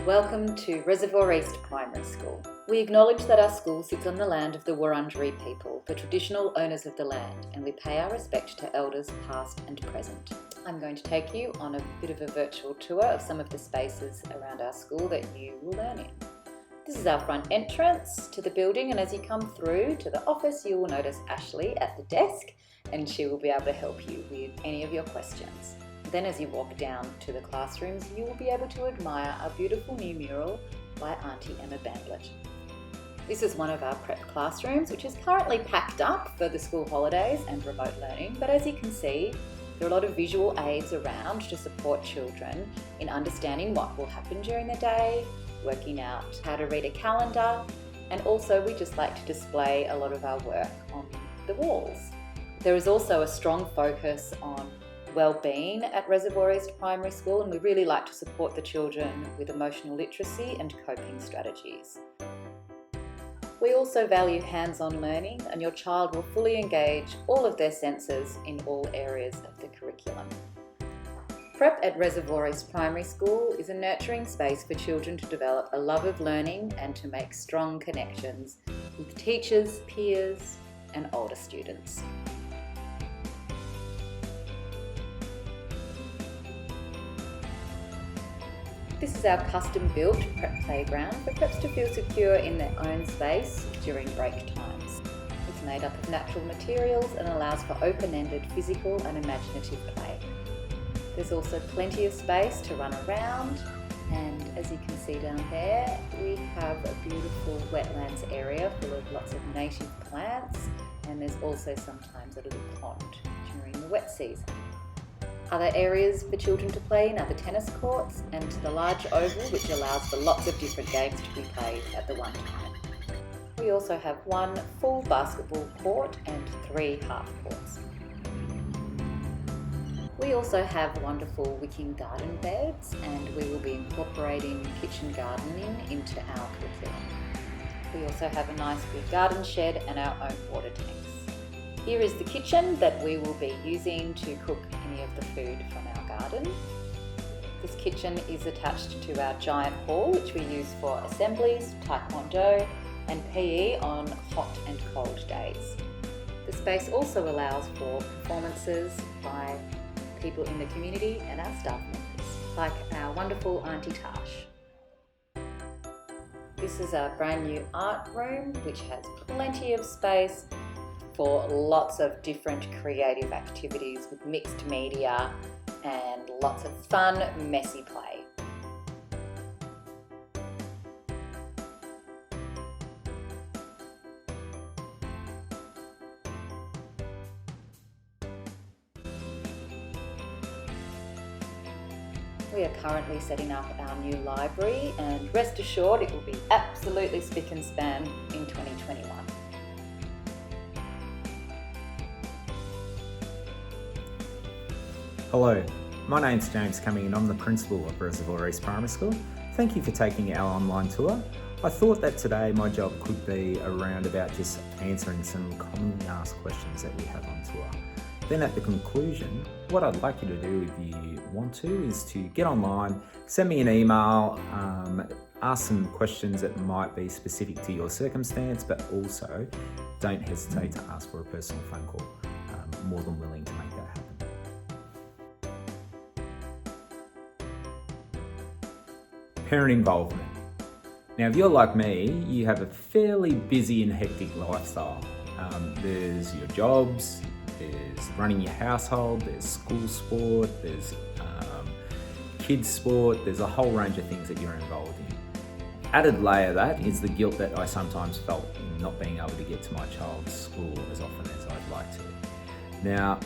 Welcome to Reservoir East Primary School. We acknowledge that our school sits on the land of the Wurundjeri people, the traditional owners of the land, and we pay our respect to elders past and present. I'm going to take you on a bit of a virtual tour of some of the spaces around our school that you will learn in. This is our front entrance to the building, and as you come through to the office, you will notice Ashley at the desk, and she will be able to help you with any of your questions. Then as you walk down to the classrooms, you will be able to admire a beautiful new mural by Auntie Emma Bandlet. This is one of our prep classrooms, which is currently packed up for the school holidays and remote learning, but as you can see, there are a lot of visual aids around to support children in understanding what will happen during the day, working out how to read a calendar, and also we just like to display a lot of our work on the walls. There is also a strong focus on well-being at Reservoir East Primary School, and we really like to support the children with emotional literacy and coping strategies. We also value hands-on learning, and your child will fully engage all of their senses in all areas of the curriculum. Prep at Reservoir East Primary School is a nurturing space for children to develop a love of learning and to make strong connections with teachers, peers, and older students. This is our custom-built prep playground for preps to feel secure in their own space during break times. It's made up of natural materials and allows for open-ended physical and imaginative play. There's also plenty of space to run around, and as you can see down there, we have a beautiful wetlands area full of lots of native plants, and there's also sometimes a little pond during the wet season. Other areas for children to play in are the tennis courts and the large oval, which allows for lots of different games to be played at the one time. We also have one full basketball court and 3 half courts. We also have wonderful wicking garden beds, and we will be incorporating kitchen gardening into our curriculum. We also have a nice big garden shed and our own water tanks. Here is the kitchen that we will be using to cook any of the food from our garden. This kitchen is attached to our giant hall, which we use for assemblies, taekwondo, and PE on hot and cold days. The space also allows for performances by people in the community and our staff members, like our wonderful Auntie Tash. This is our brand new art room, which has plenty of space for lots of different creative activities with mixed media and lots of fun, messy play. We are currently setting up our new library, and rest assured it will be absolutely spick and span in 2021. Hello, my name's James Cumming and I'm the principal of Reservoir East Primary School. Thank you for taking our online tour. I thought that today my job could be around about just answering some commonly asked questions that we have on tour. Then at the conclusion, what I'd like you to do if you want to is to get online, send me an email, ask some questions that might be specific to your circumstance, but also don't hesitate to ask for a personal phone call. I'm more than willing to make that happen. Parent involvement. Now, if you're like me, you have a fairly busy and hectic lifestyle. There's your jobs, there's running your household, there's school sport, there's kids sport, there's a whole range of things that you're involved in. Added layer of that is the guilt that I sometimes felt in not being able to get to my child's school as often as I'd like to. Now,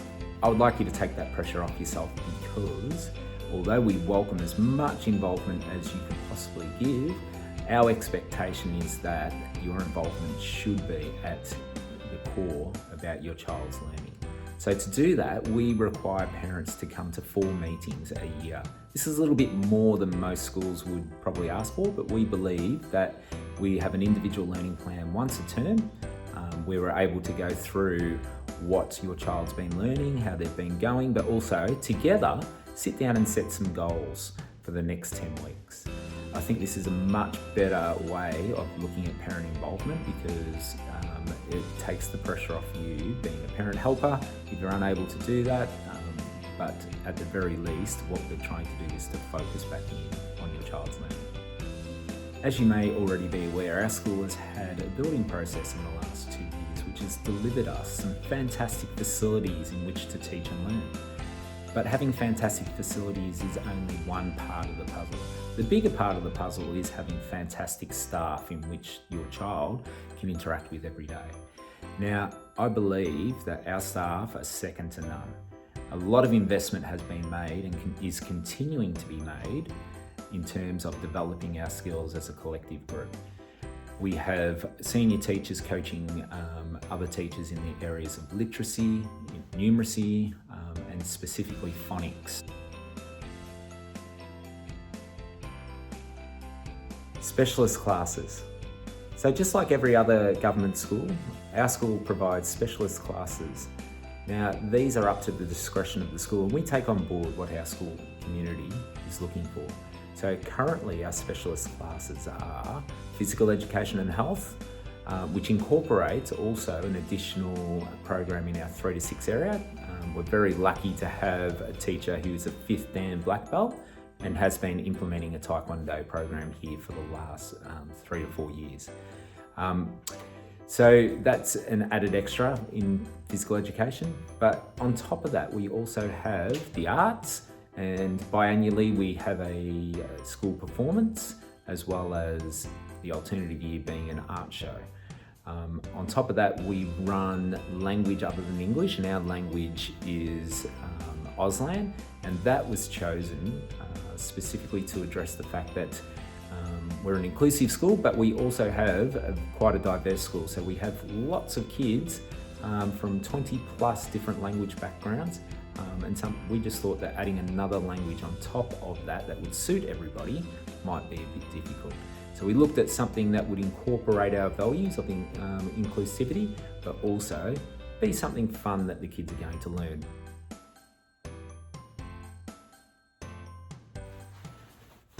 I would like you to take that pressure off yourself, because although we welcome as much involvement as you can possibly give, our expectation is that your involvement should be at the core about your child's learning. So to do that, we require parents to come to 4 meetings a year. This is a little bit more than most schools would probably ask for, but we believe that we have an individual learning plan once a term. We were able to go through what your child's been learning, how they've been going, but also together sit down and set some goals for the next 10 weeks. I think this is a much better way of looking at parent involvement because it takes the pressure off you being a parent helper if you're unable to do that. But at the very least, what we're trying to do is to focus back in on your child's learning. As you may already be aware, our school has had a building process in the last 2 years, which has delivered us some fantastic facilities in which to teach and learn. But having fantastic facilities is only one part of the puzzle. The bigger part of the puzzle is having fantastic staff in which your child can interact with every day. Now, I believe that our staff are second to none. A lot of investment has been made and is continuing to be made in terms of developing our skills as a collective group. We have senior teachers coaching other teachers in the areas of literacy, numeracy, and specifically phonics. Specialist classes. So just like every other government school, our school provides specialist classes. Now, these are up to the discretion of the school, and we take on board what our school community is looking for. So currently our specialist classes are physical education and health, which incorporates also an additional program in our 3 to 6 area. We're very lucky to have a teacher who's a 5th Dan black belt and has been implementing a Taekwondo program here for the last 3 to 4 years. So that's an added extra in physical education. But on top of that, we also have the arts, and biannually we have a school performance as well as the alternative year being an art show. On top of that, we run language other than English, and our language is Auslan, and that was chosen specifically to address the fact that we're an inclusive school, but we also have quite a diverse school. So we have lots of kids from 20 plus different language backgrounds, and we just thought that adding another language on top of that would suit everybody might be a bit difficult. So we looked at something that would incorporate our values of inclusivity, but also be something fun that the kids are going to learn.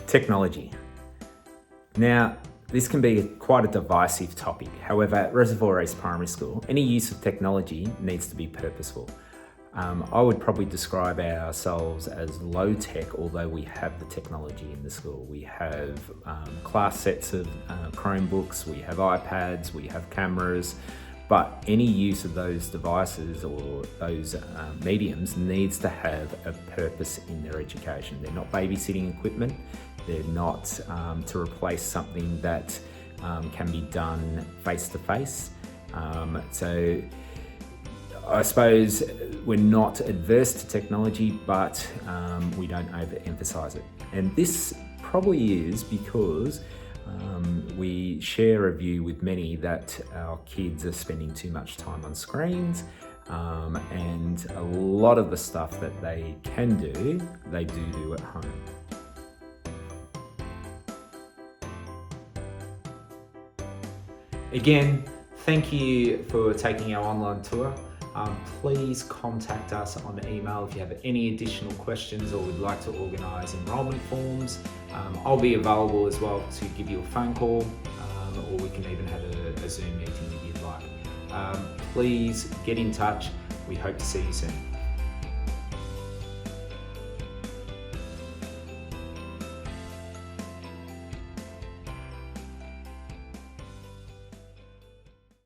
Technology. Now, this can be quite a divisive topic. However, at Reservoir East Primary School, any use of technology needs to be purposeful. I would probably describe ourselves as low tech, although we have the technology in the school. We have class sets of Chromebooks, we have iPads, we have cameras, but any use of those devices or those mediums needs to have a purpose in their education. They're not babysitting equipment, they're not to replace something that can be done face to face. So I suppose we're not adverse to technology, but we don't overemphasize it. And this probably is because we share a view with many that our kids are spending too much time on screens, and a lot of the stuff that they can do, they do at home. Again, thank you for taking our online tour. Please contact us on email if you have any additional questions or would like to organise enrolment forms. I'll be available as well to give you a phone call, or we can even have a Zoom meeting if you'd like. Please get in touch. We hope to see you soon.